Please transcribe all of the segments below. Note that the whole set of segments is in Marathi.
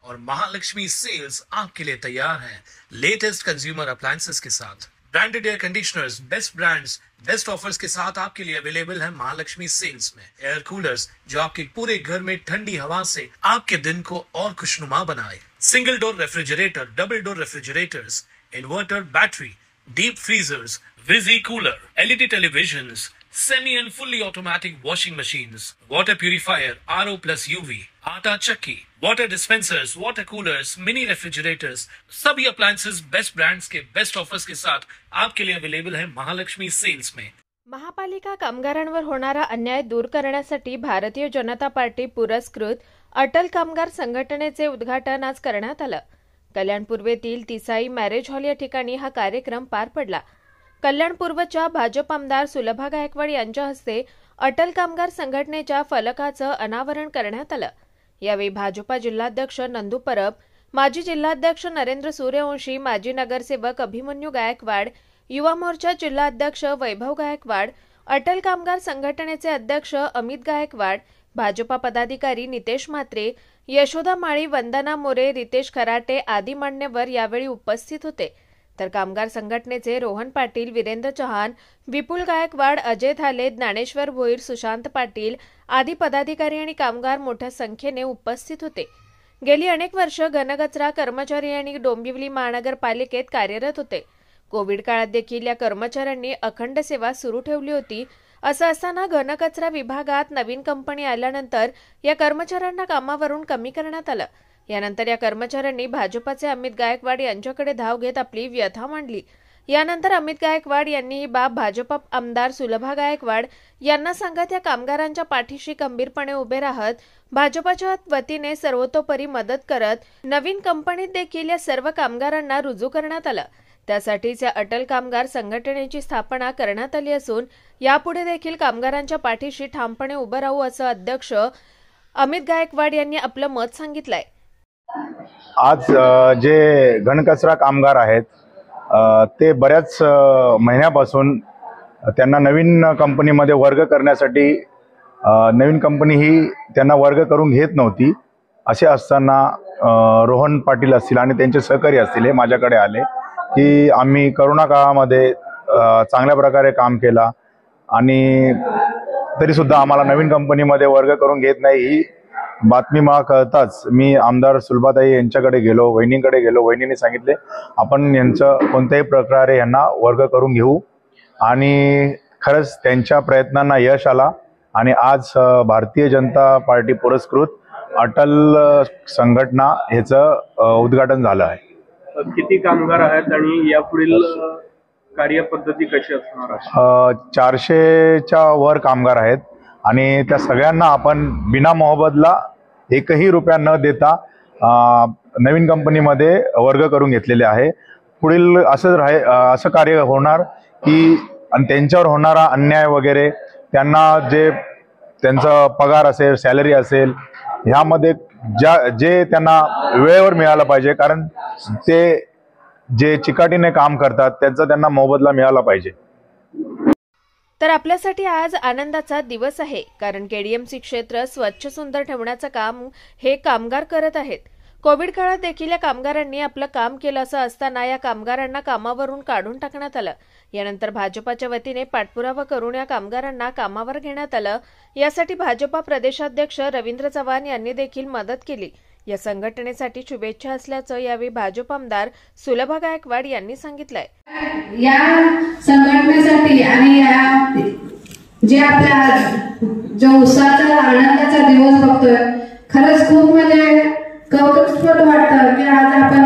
और महालक्ष्मी सेल्स आपके लिए तैयार है लेटेस्ट कंज्यूमर अप्लायंसेस के साथ। Branded air conditioners, best brands, best offers के साथ आपके लिए अवेलेबल है महालक्ष्मी सेल्स में। एयर कूलर्स जो आपके पूरे घर में ठंडी हवा से आपके दिन को और खुशनुमा बनाए। Single door refrigerator, double door refrigerators, inverter battery, deep freezers, विजी cooler, LED televisions, semi and fully automatic washing machines, water purifier, RO plus UV, आटा चक्की, water dispensers, water coolers, mini refrigerators, सभी appliances बेस्ट ब्रांड्स के बेस्ट ऑफर्स के साथ आपके लिए अवेलेबल है महालक्ष्मी सेल्स में। महापालिका कामगारांवर होणारा अन्याय दूर करण्यासाठी भारतीय जनता पार्टी पुरस्कृत अटल कामगार संघटनेचे उद्घाटन आज करण्यात आलं। कल्याण पूर्वेतील तिसाई मॅरेज हॉल या ठिकाणी हा कार्यक्रम पार पडला। कल्याण पूर्वच्या भाजप आमदार सुलभा गायकवाड यांच्या हस्ते अटल कामगार संघटनेच्या फलकाचं अनावरण करण्यात आलं। यावेळी भाजपा जिल्हाध्यक्ष नंदू परब, माजी जिल्हाध्यक्ष नरेंद्र सूर्यवंशी, माजी नगरसेवक अभिमन्यू गायकवाड, युवा मोर्चा जिल्हाध्यक्ष वैभव गायकवाड, अटल कामगार संघटनेचे अध्यक्ष अमित गायकवाड, भाजपा पदाधिकारी नितेश म्हात्रे, यशोदा माळी, वंदना मोरे, रितेश खराटे आदी मान्यवर यावेळी उपस्थित होते। तर कामगार संघटनेचे रोहन पाटील, वीरेंद्र चव्हाण, विपुल गायकवाड, अजय थाले, ज्ञानेश्वर भोईर, सुशांत पाटील आदी पदाधिकारी आणि कामगार मोठ्या संख्येने उपस्थित होते। गेली अनेक वर्ष घनकचरा कर्मचारी आणि डोंबिवली महानगरपालिकेत कार्यरत होते। कोविड काळात देखील या कर्मचाऱ्यांनी अखंड सेवा सुरू ठेवली होती। असं असताना घनकचरा विभागात नवीन कंपनी आल्यानंतर या कर्मचाऱ्यांना कामावरून कमी करण्यात आलं। यानंतर या कर्मचाऱ्यांनी भाजपाचे अमित गायकवाड यांच्याकडे धाव घेत आपली व्यथा मांडली। यानंतर अमित गायकवाड यांनी ही बाब भाजपा आमदार सुलभा गायकवाड यांना सांगत या कामगारांच्या पाठीशी खंबीरपणे उभे राहत भाजपाच्या वतीने सर्वतोपरी मदत करत नवीन कंपनीत देखील या सर्व कामगारांना रुजू करण्यात आलं। त्यासाठीच या अटल कामगार संघटनेची स्थापना करण्यात आली असून यापुढे देखील कामगारांच्या पाठीशी ठामपणे उभं राहू असं अध्यक्ष अमित गायकवाड यांनी आपलं मत सांगितलंय। आज जे घनकचरा कामगार आहेत ते बऱ्याच महिन्यापासून त्यांना नवीन कंपनीमध्ये वर्ग करण्यासाठी नवीन कंपनी ही त्यांना वर्ग करून घेत नव्हती। असे असताना रोहन पाटील असतील आणि त्यांचे सहकारी असतील हे माझ्याकडे आले की आम्ही करोना काळामध्ये चांगल्या प्रकारे काम केला आणि तरीसुद्धा आम्हाला नवीन कंपनीमध्ये वर्ग करून घेत नाही ही बातमी मला कळताच मी आमदार सुलभाताई यांच्याकडे गेलो, वहिनींकडे गेलो। वहिनींनी सांगितले आपण यांचं कोणत्याही प्रकारे यांना वर्ग करून घेऊ आणि खरंच त्यांच्या प्रयत्नांना यश आला आणि आज भारतीय जनता पार्टी पुरस्कृत अटल संघटना ह्याचं उद्घाटन झालं आहे। किती कामगार आहेत आणि यापुढील कार्यपद्धती कशी असणार आहे? 400च्या वर कामगार आहेत आणि त्या सगळ्यांना आपण बिना मोबदला एकही रुपया न देता नवीन कंपनीमध्ये वर्ग करून घेतलेले आहे। पुढील असं कार्य होणार की आणि त्यांच्यावर होणारा अन्याय वगैरे त्यांना जे त्यांचा पगार असेल, सॅलरी असेल ह्यामध्ये जे त्यांना वेळेवर मिळालं पाहिजे कारण ते जे चिकाटीने काम करतात त्यांचा त्यांना मोबदला मिळाला पाहिजे। तर आपल्यासाठी आज आनंदाचा दिवस आहे कारण केडीएमसी क्षेत्र स्वच्छ सुंदर ठेवण्याचं काम हे कामगार करत आहेत। कोविड काळात देखील या कामगारांनी आपलं काम केलं असं असताना या कामगारांना कामावरून काढून टाकण्यात आलं। यानंतर भाजपाच्या वतीने पाठपुरावा करून या कामगारांना कामावर घेण्यात आलं। यासाठी भाजपा प्रदेशाध्यक्ष रवींद्र चव्हाण यांनी देखील मदत केली। या संघटनेसाठी शुभेच्छा असल्याचं यावेळी भाजप आमदार सुलभा गायकवाड यांनी सांगितलंय। या संघटनेसाठी आणि या जे आपला जो उत्साहाचा आनंदाचा दिवस बघतोय खरंच खूप म्हणजे कौतुकस्पद वाटतं की आज आपण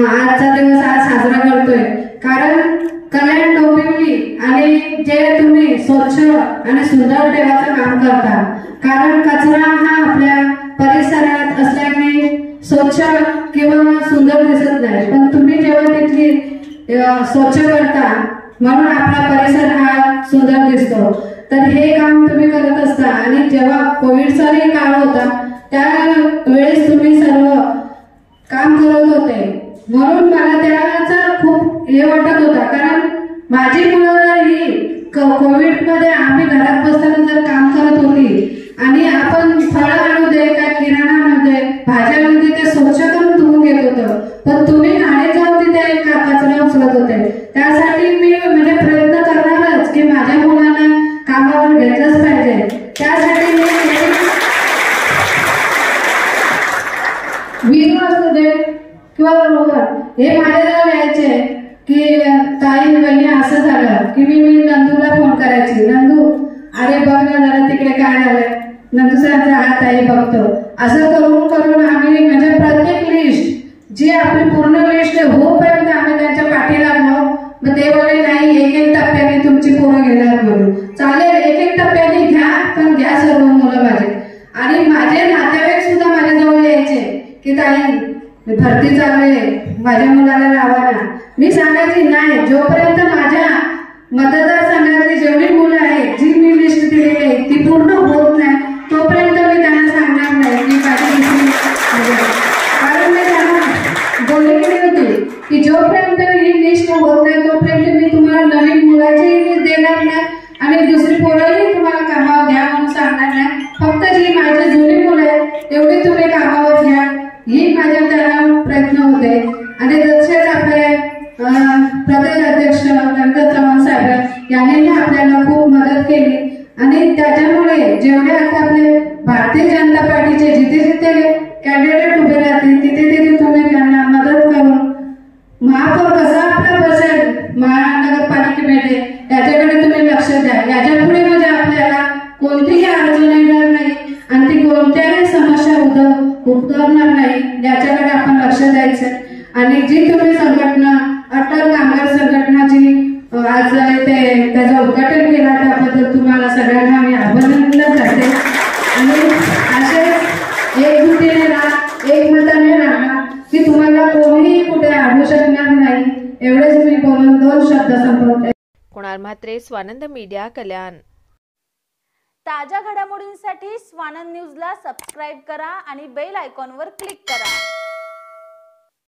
आजचा दिवस आज साजरा करतोय कारण कल्याण डोंबिवली आणि जे तुम्ही स्वच्छ आणि सुंदर ठेवायचं काम करता कारण कचरा हा आपल्या परिसरात असल्याने स्वच्छ किंवा सुंदर दिसत नाही पण तुम्ही जेव्हा तिथली स्वच्छ करता म्हणून आपला परिसर हा सुंदर दिसतो। तर हे काम तुम्ही करत असता आणि जेव्हा कोविडचाही काळ होता त्या वेळेस तुम्ही सर्व काम करत होते म्हणून मला त्याचा खूप हे वाटत होता कारण माझी मुलं ही कोविड मध्ये आम्ही घरात बसल्यानंतर काम करत होती आणि आपण फळं आणू दे काय किराणा आणू दे भाज्या म्हणजे ते स्वच्छ करून धुवून घेत होतं, पण तुम्ही नाणे जाऊन तिथे कचरा उचलत होते. त्यासाठी मी म्हणजे प्रयत्न करणारच की माझ्या मुलांना कामावर घेतलंच पाहिजे. त्यासाठी मी वीर असू दे किंवा रोहन हे माझ्याजवळ यायचे की ताई बहिणी असं झालं की मी नंदूला फोन करायची, नंदू अरे बघ ना जरा तिकडे काय झालंय, नंदू सरांचा हात आई बघतो. असं करून करून आम्ही म्हणजे प्रत्येक लिस्ट जी आपली पूर्ण लिस्ट होईपर्यंत आम्ही त्यांच्या पाठी लागलो. मग ते बोलले नाही एक एक टप्प्याने तुमची पोरं घेणार म्हणून. चालेल एक एक टप्प्याने घ्या, पण घ्या सर्व मुलं माझे. आणि माझे नातेवाईक सुद्धा माझ्याजवळ यायचे की ताई भरती चालू आहे, माझ्या मुलाला लावा ना. मी सांगायची नाही, जोपर्यंत माझ्या मतदारसंघातली जेवढी मुलं आहेत जी मी लिस्ट दिलेली आहे ती पूर्ण होत नाही तोपर्यंत मी त्यांना सांगणार नाही की माझी कारण मी त्यांना बोललेली होती की जोपर्यंत ही लिस्ट होत नाही तोपर्यंत मी तुम्हाला नवीन मुलाची लिस्ट देणार नाही आणि दुसरी पोरंही तुम्हाला कामावर घ्या म्हणून सांगणार नाही. फक्त जी माझी जुनी मुलं आहेत तेवढी तुम्ही कामावर घ्या, ही माझ्या त्यांना प्रयत्न होते. आणि तसेच आपले प्रदेश अध्यक्ष गणपत चव्हाण साहेब यांनी आपल्याला खूप मदत केली. आणि त्याच्यामुळे जेवढे आता आपले भारतीय जनता पार्टीचे जिथे जिथे कॅन्डिडेट उभे राहतील तिथे तिथे तुम्ही त्यांना मदत करून महापौर कसा आपला बसेल महानगरपालिकेमध्ये याच्याकडे तुम्ही लक्ष द्या. याच्या पुढे म्हणजे आपल्याला कोणतीही अडचण येणार नाही आणि ती कोणत्याही समस्या उद्भवणार नाही याच्याकडे आपण लक्ष द्यायचं. आणि जी तुम्ही संघटना अटल कामगार संघटना जी आज ते त्याचं उद्घाटन केलं त्याबद्दल तुम्हाला सगळ्यांना मी अभिनंदन करते. आणि असे एकजुटीने राहा, एकमताने राहा की तुम्हाला कोणीही कुठे अडवू शकणार नाही. एवढेच मी बोलून 2 शब्द संपवते. कुणाल म्हात्रे, स्वानंद मीडिया, कल्याण. ताज्या घडामोडींसाठी स्वानंद न्यूजला सबस्क्राईब करा आणि बेल आयकॉनवर क्लिक करा.